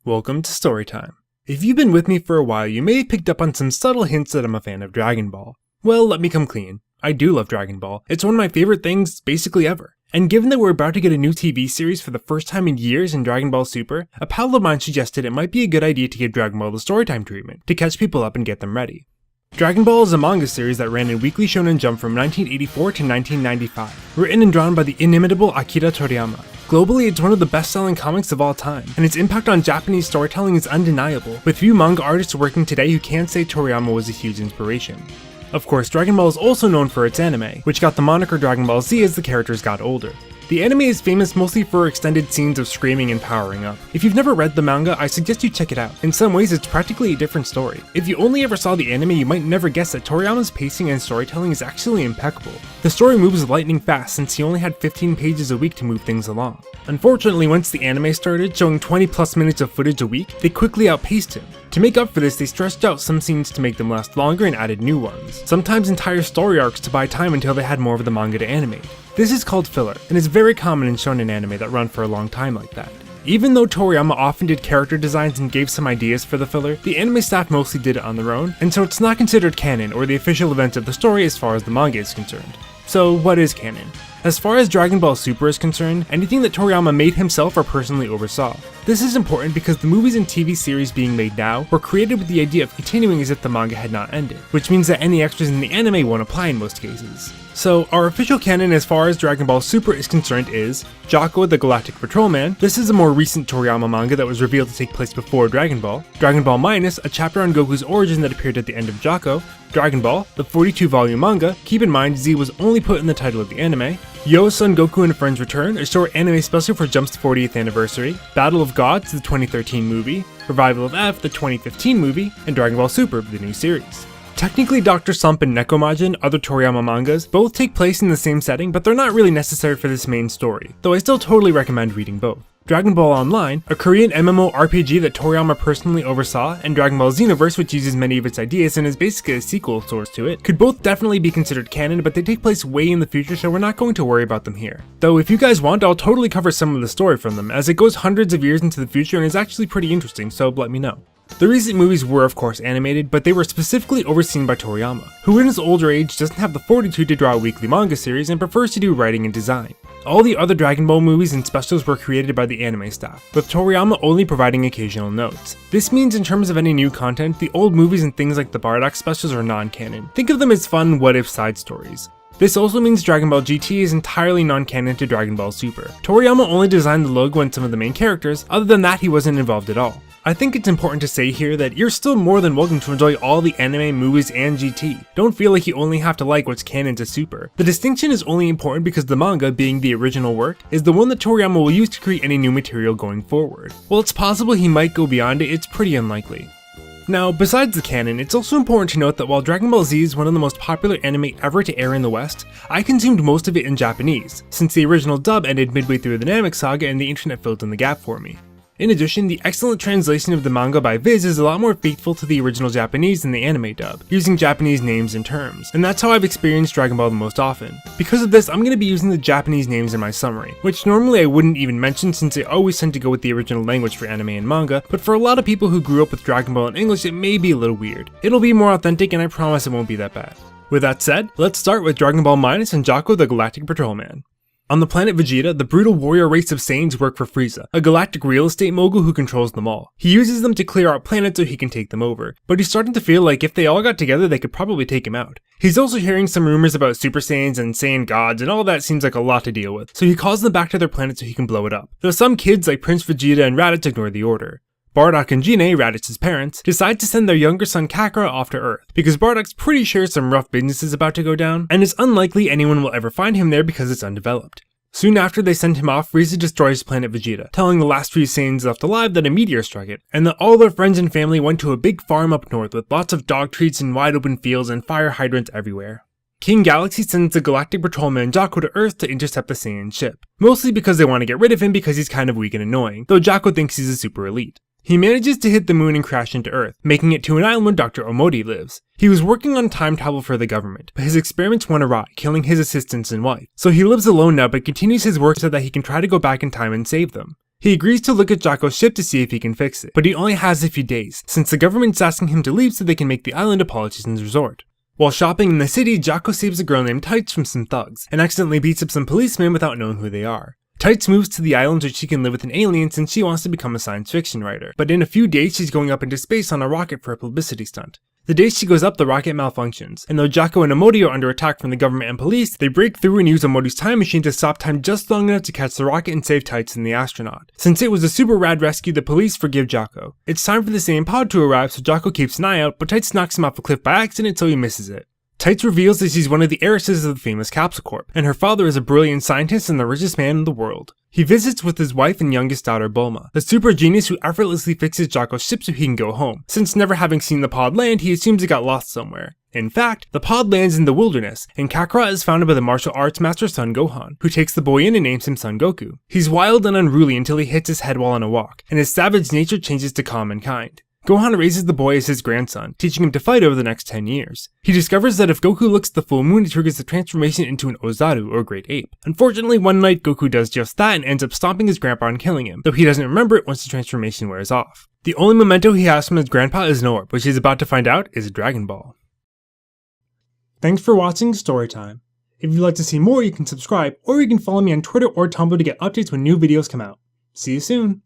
Welcome to Storytime. If you've been with me for a while, you may have picked up on some subtle hints that I'm a fan of Dragon Ball. Well, let me come clean. I do love Dragon Ball. It's one of my favorite things basically ever. And given that we're about to get a new TV series for the first time in years in Dragon Ball Super, a pal of mine suggested it might be a good idea to give Dragon Ball the Storytime treatment, to catch people up and get them ready. Dragon Ball is a manga series that ran in Weekly Shonen Jump from 1984 to 1995, written and drawn by the inimitable Akira Toriyama. Globally, it's one of the best-selling comics of all time, and its impact on Japanese storytelling is undeniable, with few manga artists working today who can't say Toriyama was a huge inspiration. Of course, Dragon Ball is also known for its anime, which got the moniker Dragon Ball Z as the characters got older. The anime is famous mostly for extended scenes of screaming and powering up. If you've never read the manga, I suggest you check it out. In some ways, it's practically a different story. If you only ever saw the anime, you might never guess that Toriyama's pacing and storytelling is actually impeccable. The story moves lightning fast since he only had 15 pages a week to move things along. Unfortunately, once the anime started, showing 20 plus minutes of footage a week, they quickly outpaced him. To make up for this, they stretched out some scenes to make them last longer and added new ones, sometimes entire story arcs to buy time until they had more of the manga to animate. This is called filler, and is very common in shonen anime that run for a long time like that. Even though Toriyama often did character designs and gave some ideas for the filler, the anime staff mostly did it on their own, and so it's not considered canon or the official events of the story as far as the manga is concerned. So what is canon? As far as Dragon Ball Super is concerned, anything that Toriyama made himself or personally oversaw. This is important because the movies and TV series being made now were created with the idea of continuing as if the manga had not ended, which means that any extras in the anime won't apply in most cases. So our official canon as far as Dragon Ball Super is concerned is Jaco the Galactic Patrolman. This is a more recent Toriyama manga that was revealed to take place before Dragon Ball. Dragon Ball Minus, a chapter on Goku's origin that appeared at the end of Jaco. Dragon Ball, the 42-volume manga. Keep in mind, Z was only put in the title of the anime. Yo! Son Goku and Friends Return, a short anime special for Jump's 40th anniversary. Battle of Gods, the 2013 movie. Revival of F, the 2015 movie. And Dragon Ball Super, the new series. Technically, Dr. Slump and Nekomajin, other Toriyama mangas, both take place in the same setting, but they're not really necessary for this main story, though I still totally recommend reading both. Dragon Ball Online, a Korean MMORPG that Toriyama personally oversaw, and Dragon Ball Xenoverse, which uses many of its ideas and is basically a sequel of sorts to it, could both definitely be considered canon, but they take place way in the future, so we're not going to worry about them here. Though if you guys want, I'll totally cover some of the story from them, as it goes hundreds of years into the future and is actually pretty interesting, so let me know. The recent movies were of course animated, but they were specifically overseen by Toriyama, who in his older age doesn't have the fortitude to draw a weekly manga series and prefers to do writing and design. All the other Dragon Ball movies and specials were created by the anime staff, with Toriyama only providing occasional notes. This means in terms of any new content, the old movies and things like the Bardock specials are non-canon. Think of them as fun what-if side stories. This also means Dragon Ball GT is entirely non-canon to Dragon Ball Super. Toriyama only designed the logo and some of the main characters, other than that he wasn't involved at all. I think it's important to say here that you're still more than welcome to enjoy all the anime, movies, and GT. Don't feel like you only have to like what's canon to Super. The distinction is only important because the manga, being the original work, is the one that Toriyama will use to create any new material going forward. While it's possible he might go beyond it, it's pretty unlikely. Now, besides the canon, it's also important to note that while Dragon Ball Z is one of the most popular anime ever to air in the West, I consumed most of it in Japanese, since the original dub ended midway through the Namek saga and the internet filled in the gap for me. In addition, the excellent translation of the manga by Viz is a lot more faithful to the original Japanese than the anime dub, using Japanese names and terms, and that's how I've experienced Dragon Ball the most often. Because of this, I'm going to be using the Japanese names in my summary, which normally I wouldn't even mention since I always tend to go with the original language for anime and manga, but for a lot of people who grew up with Dragon Ball in English, it may be a little weird. It'll be more authentic and I promise it won't be that bad. With that said, let's start with Dragon Ball Minus and Jaco the Galactic Patrolman. On the planet Vegeta, the brutal warrior race of Saiyans work for Frieza, a galactic real estate mogul who controls them all. He uses them to clear out planets so he can take them over, but he's starting to feel like if they all got together they could probably take him out. He's also hearing some rumors about Super Saiyans and Saiyan gods, and all that seems like a lot to deal with, so he calls them back to their planet so he can blow it up. Though some kids like Prince Vegeta and Raditz ignore the order. Bardock and Gine, Raditz's parents, decide to send their younger son Kakarot off to Earth, because Bardock's pretty sure some rough business is about to go down, and it's unlikely anyone will ever find him there because it's undeveloped. Soon after they send him off, Frieza destroys planet Vegeta, telling the last few Saiyans left alive that a meteor struck it, and that all their friends and family went to a big farm up north with lots of dog treats and wide open fields and fire hydrants everywhere. King Galaxy sends the Galactic Patrolman Jaco to Earth to intercept the Saiyan ship, mostly because they want to get rid of him because he's kind of weak and annoying, though Jaco thinks he's a super elite. He manages to hit the moon and crash into Earth, making it to an island where Dr. Omodi lives. He was working on time travel for the government, but his experiments went awry, killing his assistants and wife. So he lives alone now but continues his work so that he can try to go back in time and save them. He agrees to look at Jaco's ship to see if he can fix it, but he only has a few days, since the government's asking him to leave so they can make the island a politician's resort. While shopping in the city, Jaco saves a girl named Tights from some thugs, and accidentally beats up some policemen without knowing who they are. Tights moves to the island so she can live with an alien since she wants to become a science fiction writer, but in a few days she's going up into space on a rocket for a publicity stunt. The day she goes up, the rocket malfunctions, and though Jaco and Emoti are under attack from the government and police, they break through and use Emoti's time machine to stop time just long enough to catch the rocket and save Tights and the astronaut. Since it was a super rad rescue, the police forgive Jaco. It's time for the same pod to arrive, so Jaco keeps an eye out, but Tights knocks him off a cliff by accident so he misses it. Tights reveals that she's one of the heiresses of the famous Capsule Corp, and her father is a brilliant scientist and the richest man in the world. He visits with his wife and youngest daughter Bulma, the super genius who effortlessly fixes Jaco's ship so he can go home. Since never having seen the pod land, he assumes it got lost somewhere. In fact, the pod lands in the wilderness, and Kakarot is founded by the martial arts master Son Gohan, who takes the boy in and names him Son Goku. He's wild and unruly until he hits his head while on a walk, and his savage nature changes to calm and kind. Gohan raises the boy as his grandson, teaching him to fight over the next 10 years. He discovers that if Goku looks at the full moon, it triggers the transformation into an Ozaru, or great ape. Unfortunately, one night Goku does just that and ends up stomping his grandpa and killing him, though he doesn't remember it once the transformation wears off. The only memento he has from his grandpa is an orb, which he's about to find out is a Dragon Ball. Thanks for watching Storytime. If you'd like to see more, you can subscribe, or you can follow me on Twitter or Tumblr to get updates when new videos come out. See you soon!